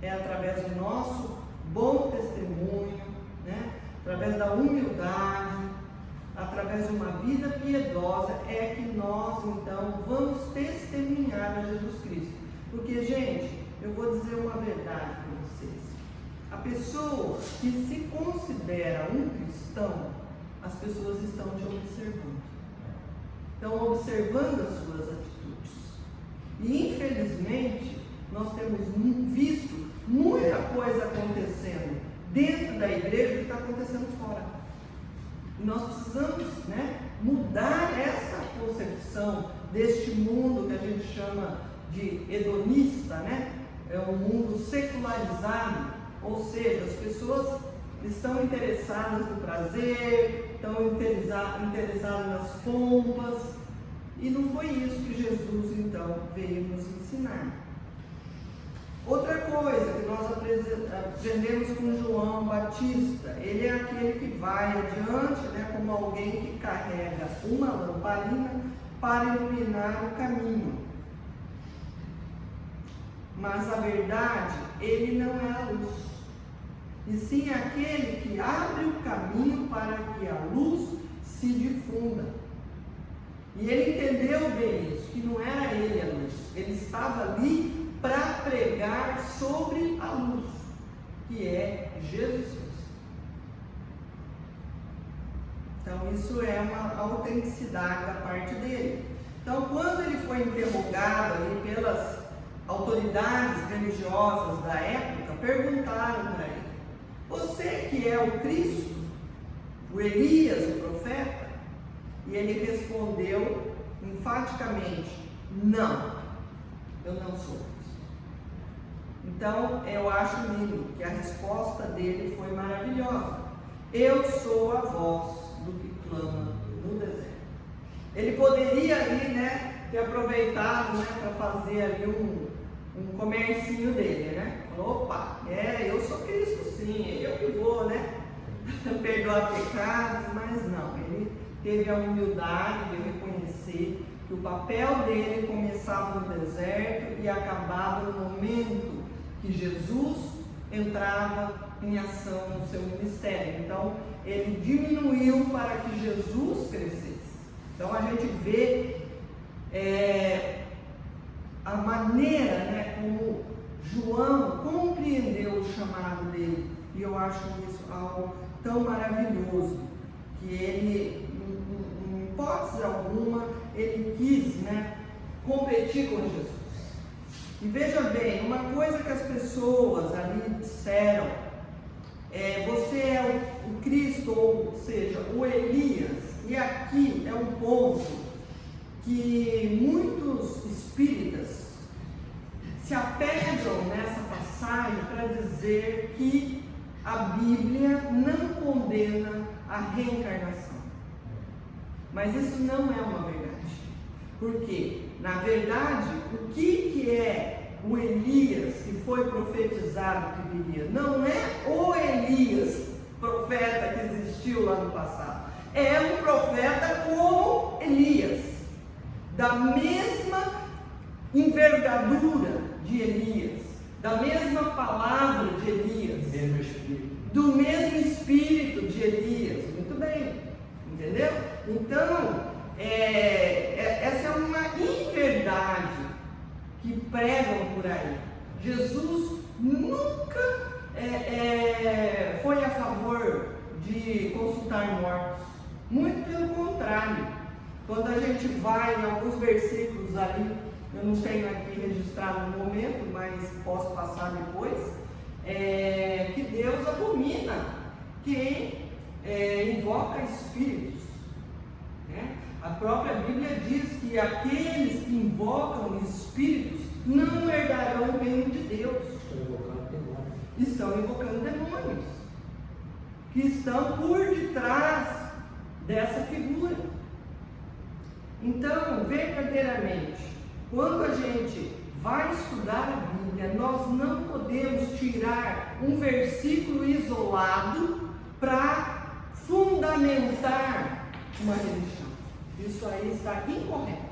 [SPEAKER 1] É através do nosso bom testemunho, né? Através da humildade, através de uma vida piedosa, é que nós então vamos testemunhar a Jesus Cristo. Porque, gente, eu vou dizer uma verdade para vocês: a pessoa que se considera um cristão, as pessoas estão te observando, estão observando as suas atitudes. E infelizmente nós temos visto muita coisa acontecendo dentro da igreja que está acontecendo fora. E nós precisamos, né, mudar essa concepção deste mundo que a gente chama de hedonista, né? É um mundo secularizado, ou seja, as pessoas estão interessadas no prazer, estão interessadas nas pompas, e não foi isso que Jesus então veio nos ensinar. Outra coisa que nós aprendemos com João Batista, ele é aquele que vai adiante, né, como alguém que carrega uma lamparina para iluminar o caminho. Mas a verdade, ele não é a luz, e sim aquele que abre o caminho para que a luz se difunda. E ele entendeu bem isso, que não era ele a luz, ele estava ali para pregar sobre a luz, que é Jesus Cristo. Então isso é uma autenticidade da parte dele. Então quando ele foi interrogado ali pelas autoridades religiosas da época, perguntaram para ele: você que é o Cristo, o Elias, o profeta? E ele respondeu enfaticamente: não, eu não sou Cristo. Então eu acho lindo que a resposta dele foi maravilhosa. Eu sou a voz do que clama no deserto. Ele poderia ali, né, ter aproveitado, né, para fazer ali um comercinho dele, né? Opa, eu sou Cristo sim, eu que vou, né, perdoar pecados, mas não, ele teve a humildade de reconhecer que o papel dele começava no deserto e acabava no momento que Jesus entrava em ação no seu ministério. Então, ele diminuiu para que Jesus crescesse. Então, a gente vê a maneira, né, como João compreendeu o chamado dele. E eu acho isso algo tão maravilhoso, que ele, em hipótese alguma, ele quis, né, competir com Jesus. E veja bem, uma coisa que as pessoas ali disseram, você é o Cristo, ou seja, o Elias, e aqui é um ponto que muitos espíritas se apegam nessa passagem para dizer que a Bíblia não condena a reencarnação. Mas isso não é uma verdade. Porque, na verdade, o que é o Elias que foi profetizado que viria? Não é o Elias profeta que existiu lá no passado. É um profeta como Elias, da mesma envergadura de Elias, da mesma palavra de Elias, do mesmo espírito de Elias. Muito bem, entendeu? Então, essa é uma inverdade que pregam por aí. Jesus nunca foi a favor de consultar mortos, muito pelo contrário. Quando a gente vai em alguns versículos ali, eu não tenho aqui registrado no momento, mas posso passar depois, que Deus abomina quem invoca espíritos, né? A própria Bíblia diz que aqueles que invocam espíritos não herdarão o reino de Deus. Estão invocando demônios que estão por detrás dessa figura. Então, verdadeiramente, quando a gente vai estudar a Bíblia, nós não podemos tirar um versículo isolado para fundamentar uma religião. Isso aí está incorreto.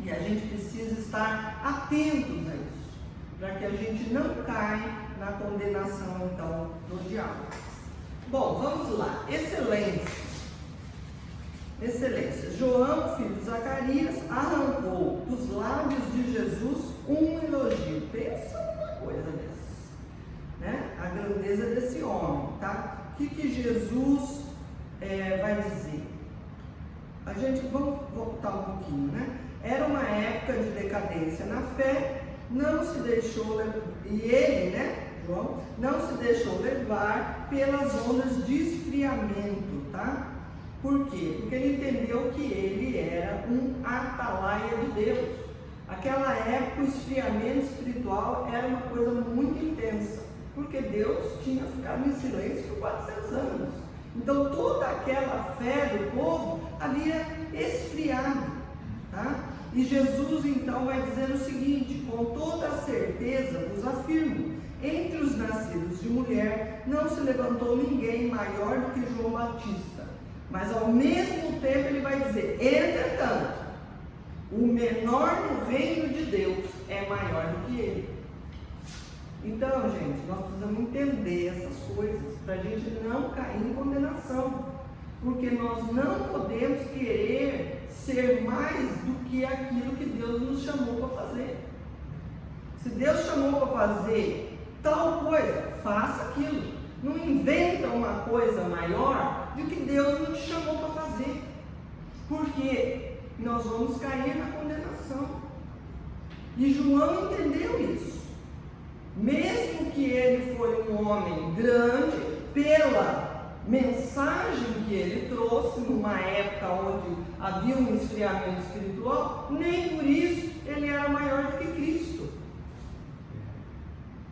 [SPEAKER 1] E a gente precisa estar atentos a isso, para que a gente não caia na condenação, então, do diabo. Bom, vamos lá. Excelência. João, filho de Zacarias, arrancou dos lábios de Jesus um elogio. Pensa numa coisa dessa, né? A grandeza desse homem, tá? O que Jesus vai dizer? A gente, vamos voltar um pouquinho, né? Era uma época de decadência na fé, não se deixou, e ele, né, João, não se deixou levar pelas ondas de esfriamento, tá? Por quê? Porque ele entendeu que ele era um atalaia de Deus. Aquela época o esfriamento espiritual era uma coisa muito intensa, porque Deus tinha ficado em silêncio por 400 anos. Então toda aquela fé do povo havia esfriado, tá? E Jesus então vai dizer o seguinte: com toda a certeza vos afirmo, entre os nascidos de mulher não se levantou ninguém maior do que João Batista. Mas ao mesmo tempo ele vai dizer: entretanto, o menor no reino de Deus é maior do que ele. Então, gente, nós precisamos entender essas coisas para a gente não cair em condenação, porque nós não podemos querer ser mais do que aquilo que Deus nos chamou para fazer. Se Deus chamou para fazer tal coisa, faça aquilo. Não inventa uma coisa maior do que Deus não te chamou para fazer, porque nós vamos cair na condenação. E João entendeu isso. Mesmo que ele foi um homem grande, pela mensagem que ele trouxe numa época onde havia um esfriamento espiritual, nem por isso ele era maior do que Cristo.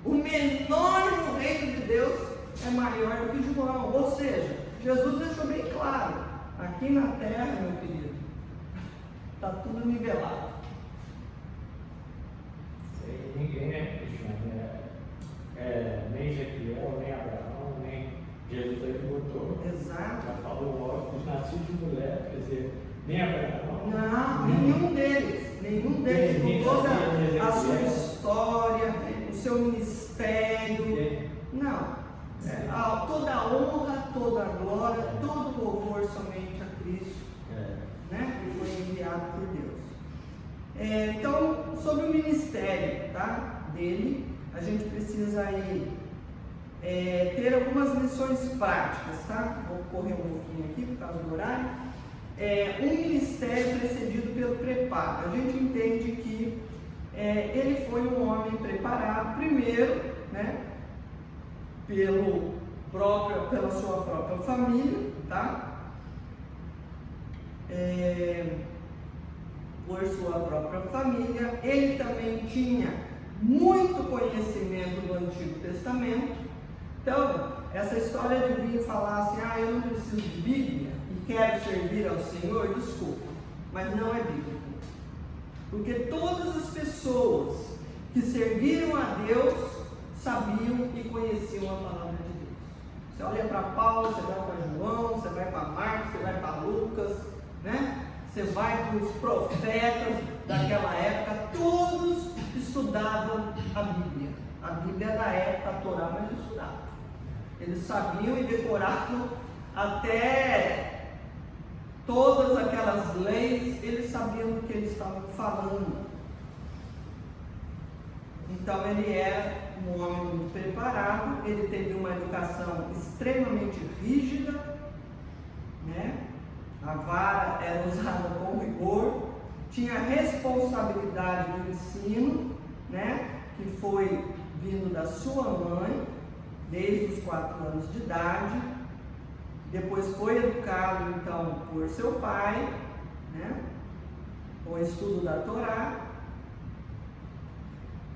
[SPEAKER 1] O menor no reino de Deus é maior do que João. Ou seja, Jesus deixou bem claro: aqui na terra, meu querido, está tudo nivelado.
[SPEAKER 2] Ninguém, né, Cristiano? Nem Ezequiel, nem Abraão, nem Jesus aí botou.
[SPEAKER 1] Exato.
[SPEAKER 2] Já falou logo dos nascidos de mulher, quer dizer, nem Abraão.
[SPEAKER 1] Não, nenhum deles, com toda a sua história, o seu ministério. Não. Toda a honra, toda a glória, todo o louvor somente a Cristo, né, que foi enviado por Deus. Então, sobre o ministério, tá, dele, a gente precisa aí ter algumas lições práticas, tá? Vou correr um pouquinho aqui por causa do horário. Um ministério precedido pelo preparo. A gente entende que ele foi um homem preparado primeiro, né, pela sua própria família, tá? Por sua própria família. Ele também tinha muito conhecimento do Antigo Testamento. Então, essa história de vir falar assim: eu não preciso de Bíblia e quero servir ao Senhor, desculpa, mas não é bíblico. Porque todas as pessoas que serviram a Deus sabiam e conheciam a palavra de Deus. Você olha para Paulo, você vai para João, você vai para Marcos, você vai para Lucas, né? Você vai para os profetas daquela época, todos estudavam a Bíblia. A Bíblia da época, a Torá, mas estudavam. Eles sabiam e decoravam até todas aquelas leis, eles sabiam do que eles estavam falando. Então ele era um homem muito preparado, ele teve uma educação extremamente rígida, né? A vara era usada com rigor, tinha a responsabilidade do ensino, né? Que foi vindo da sua mãe, desde os 4 anos de idade, depois foi educado então por seu pai, né? Com o estudo da Torá.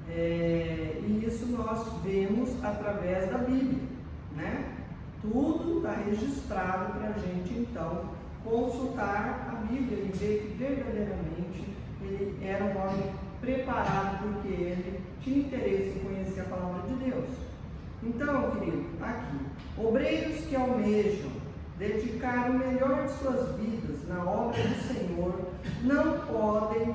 [SPEAKER 1] E isso nós vemos através da Bíblia, né? Tudo está registrado para a gente então consultar a Bíblia e ver que verdadeiramente ele era um homem preparado, porque ele tinha interesse em conhecer a palavra de Deus. Então, querido, aqui, obreiros que almejam dedicar o melhor de suas vidas na obra do Senhor não podem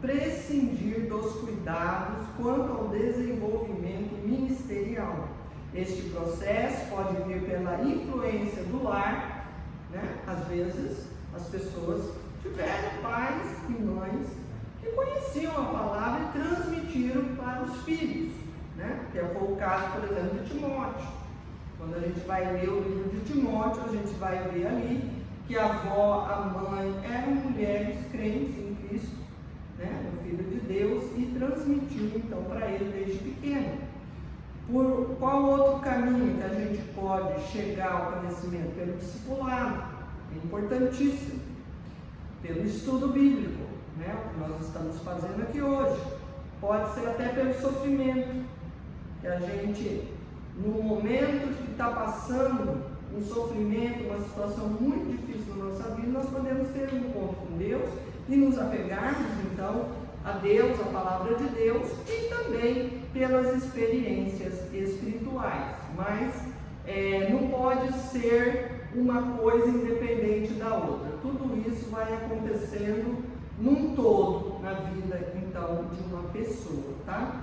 [SPEAKER 1] prescindir dos cuidados quanto ao desenvolvimento ministerial. Este processo pode vir pela influência do lar, né? Às vezes as pessoas tiveram pais e mães que conheciam a palavra e transmitiram para os filhos, né? Que foi o caso, por exemplo, de Timóteo. Quando a gente vai ler o livro de Timóteo, a gente vai ver ali que a avó, a mãe eram mulheres crentes em Cristo, né, o Filho de Deus, e transmitiu então para ele desde pequeno. Por qual outro caminho que a gente pode chegar ao conhecimento? Pelo discipulado, é importantíssimo. Pelo estudo bíblico, né, o que nós estamos fazendo aqui hoje. Pode ser até pelo sofrimento, que a gente, no momento que está passando um sofrimento, uma situação muito difícil na nossa vida, nós podemos ter um encontro com Deus e nos apegarmos então a Deus, a palavra de Deus, e também pelas experiências espirituais. Mas não pode ser uma coisa independente da outra. Tudo isso vai acontecendo num todo na vida então de uma pessoa, tá?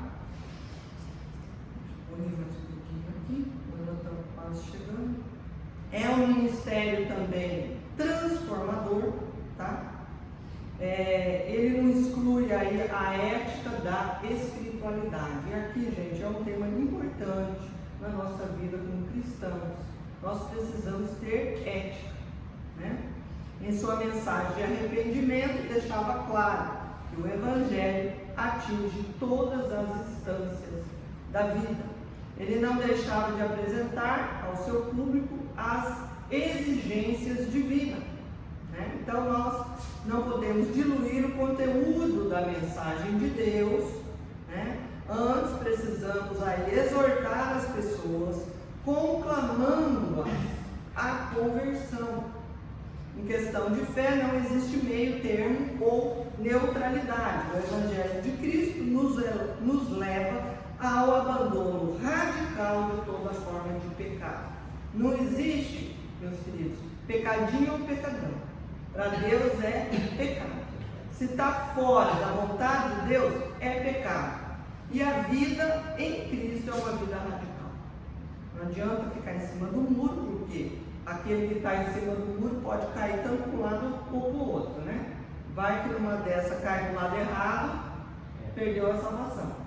[SPEAKER 1] Vou ler mais um pouquinho aqui, nós estamos quase chegando. É um ministério também transformador, tá? Ele não exclui aí a ética da espiritualidade. E aqui, gente, é um tema importante na nossa vida como cristãos. Nós precisamos ter ética, né? Em sua mensagem de arrependimento, deixava claro que o Evangelho atinge todas as instâncias da vida. Ele não deixava de apresentar ao seu público as exigências divinas, né? Então nós não podemos diluir o conteúdo da mensagem de Deus, né? Antes precisamos aí exortar as pessoas, conclamando-as à conversão. Em questão de fé não existe meio termo ou neutralidade. O Evangelho de Cristo nos leva ao abandono radical de toda forma de pecado. Não existe, meus queridos, pecadinho ou pecadão. Para Deus é pecado. Se está fora da vontade de Deus, é pecado. E a vida em Cristo é uma vida radical. Não adianta ficar em cima do muro, porque aquele que está em cima do muro pode cair tanto para um lado ou para o outro, né? Vai que numa dessa cai do lado errado, perdeu a salvação.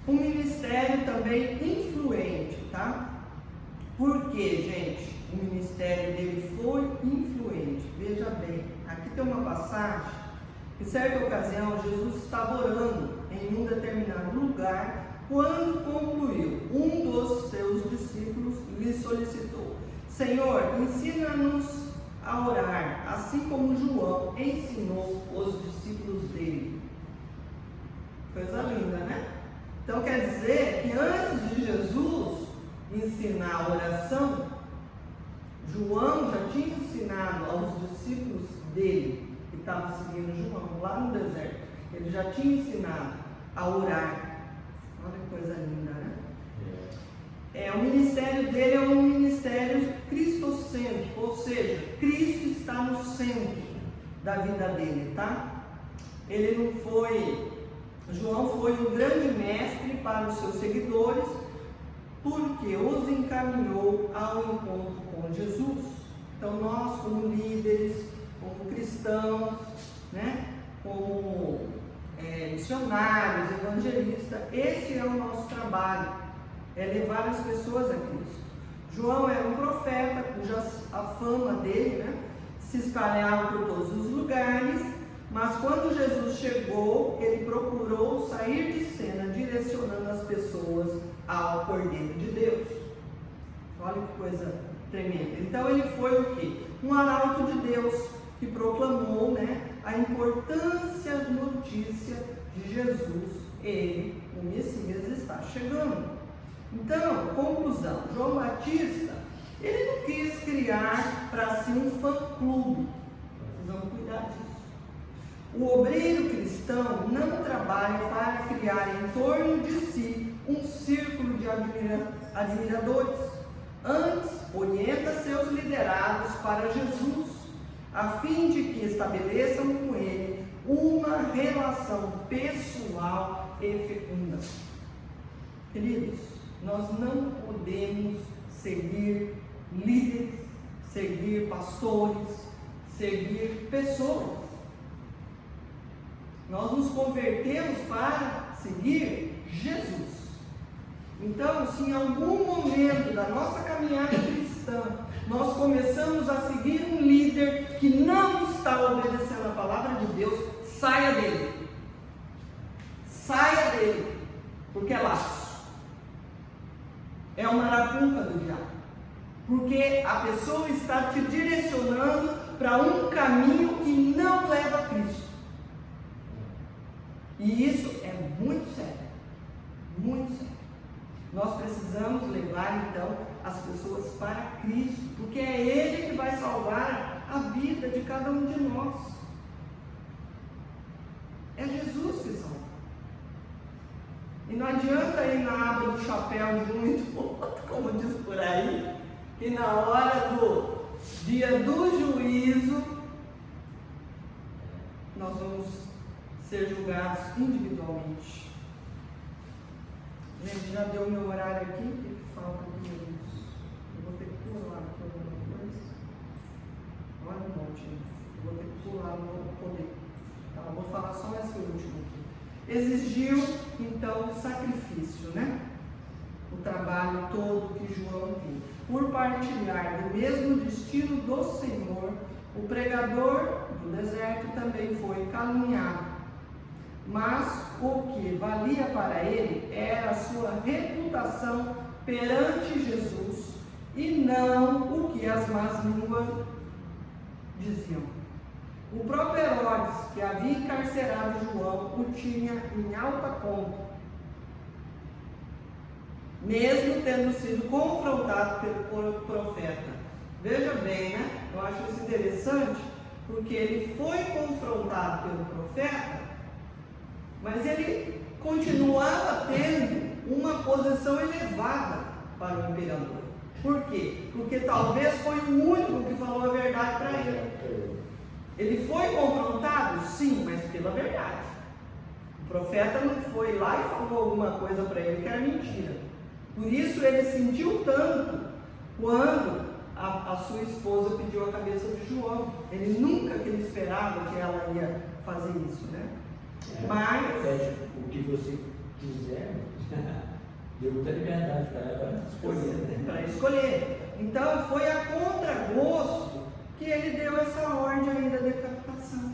[SPEAKER 1] Um ministério também influente, tá? Por quê, gente? O ministério dele foi influente. Veja bem, aqui tem uma passagem que, certa ocasião, Jesus estava orando em um determinado lugar. Quando concluiu, um dos seus discípulos lhe solicitou: Senhor, ensina-nos a orar, assim como João ensinou os discípulos dele. Coisa linda, né? Então quer dizer que antes de Jesus ensinar a oração, João já tinha ensinado aos discípulos dele, que estavam seguindo João lá no deserto. Ele já tinha ensinado a orar. Olha que coisa linda, né? o ministério dele é um ministério cristocêntrico, ou seja, Cristo está no centro da vida dele, tá? João foi um grande mestre para os seus seguidores, porque os encaminhou ao encontro com Jesus. Então nós, como líderes, como cristãos, né, como missionários, evangelistas, esse é o nosso trabalho, é levar as pessoas a Cristo. João era um profeta cuja a fama dele, né, se espalhava por todos os lugares, mas quando Jesus chegou, ele procurou sair de cena, direcionando as pessoas ao Cordeiro de Deus. Olha que coisa tremenda. Então ele foi o quê? Um arauto de Deus, que proclamou, né, a importância da notícia de Jesus. Ele, o Messias, está chegando. Então, conclusão, João Batista, ele não quis criar para si um fã-clube. Precisamos cuidar disso. O obreiro cristão não trabalha para criar em torno de si um círculo de admiradores. Antes, orienta seus liderados para Jesus, a fim de que estabeleçam com ele uma relação pessoal e fecunda. Queridos, nós não podemos seguir líderes, seguir pastores, seguir pessoas. Nós nos convertemos para seguir Jesus. Então, se em algum momento da nossa caminhada cristã nós começamos a seguir um líder que não está obedecendo a palavra de Deus, saia dele. Saia dele, porque é laço. É uma arapuca do diabo. Porque a pessoa está te direcionando para um caminho que não leva a Cristo. E isso é muito sério. Muito sério. Nós precisamos levar então as pessoas para Cristo, porque é Ele que vai salvar a vida de cada um de nós. É Jesus que salva. E não adianta ir na aba do chapéu de um e do outro, como diz por aí, que na hora do dia do juízo nós vamos ser julgados individualmente. Gente, já deu meu horário aqui, o que falta aqui? Eu vou ter que pular aqui alguma coisa. Olha um monte, eu vou ter que pular, não vou poder. Tá, vou falar só esse último aqui. Exigiu, então, sacrifício, né? O trabalho todo que João teve. Por partilhar do mesmo destino do Senhor, o pregador do deserto também foi caluniado. Mas o que valia para ele era a sua reputação perante Jesus e não o que as más línguas diziam. O próprio Herodes, que havia encarcerado João, o tinha em alta conta, mesmo tendo sido confrontado pelo profeta. Veja bem, né? Eu acho isso interessante, porque ele foi confrontado pelo profeta, mas ele continuava tendo uma posição elevada para o imperador. Por quê? Porque talvez foi o único que falou a verdade para ele. Ele foi confrontado? Sim, mas pela verdade. O profeta não foi lá e falou alguma coisa para ele que era mentira. Por isso ele sentiu tanto quando a sua esposa pediu a cabeça de João. Ele nunca que ele esperava que ela ia fazer isso, né? Mas
[SPEAKER 2] o que você quiser, deu muita liberdade para ela escolher. Né?
[SPEAKER 1] Para escolher. Então foi a contragosto que ele deu essa ordem aí da decapitação.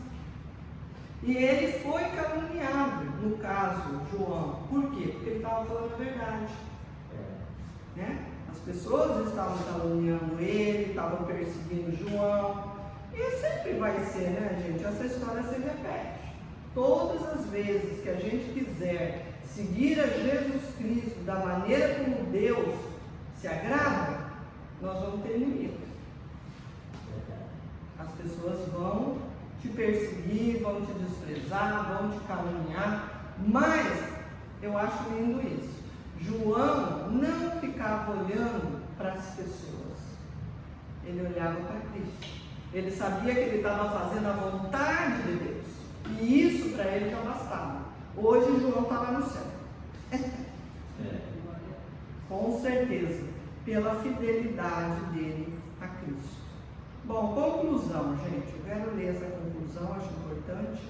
[SPEAKER 1] E ele foi caluniado, no caso, João. Por quê? Porque ele estava falando a verdade. Né? As pessoas estavam caluniando ele, estavam perseguindo João. E sempre vai ser, né, gente? Essa história se repete. Todas as vezes que a gente quiser seguir a Jesus Cristo da maneira como Deus se agrada, nós vamos ter inimigos. As pessoas vão te perseguir, vão te desprezar, vão te caluniar, mas eu acho lindo isso. João não ficava olhando para as pessoas, ele olhava para Cristo. Ele sabia que ele estava fazendo a vontade de Deus, e isso para ele já bastava. Hoje João estava no céu. Com certeza, pela fidelidade dele a Cristo. Bom, conclusão, gente. Eu quero ler essa conclusão, acho importante.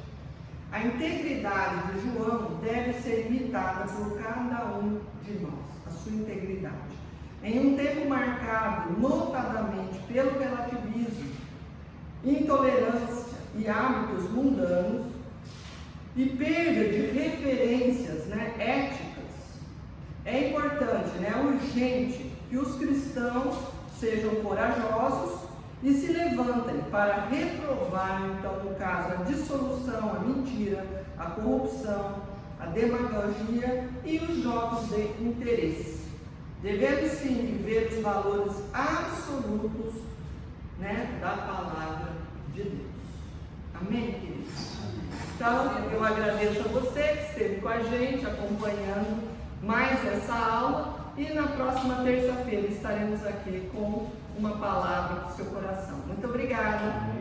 [SPEAKER 1] A integridade de João deve ser imitada por cada um de nós, a sua integridade. Em um tempo marcado notadamente pelo relativismo, intolerância e hábitos mundanos e perda de referências, éticas, é importante, urgente que os cristãos sejam corajosos e se levantem para reprovar, então, no caso, a dissolução, a mentira, a corrupção, a demagogia e os jogos de interesse. Devemos sim viver os valores absolutos, da palavra de Deus. Amém, queridos? Então, eu agradeço a você que esteve com a gente, acompanhando mais essa aula, e na próxima terça-feira estaremos aqui com uma palavra para o seu coração. Muito obrigada.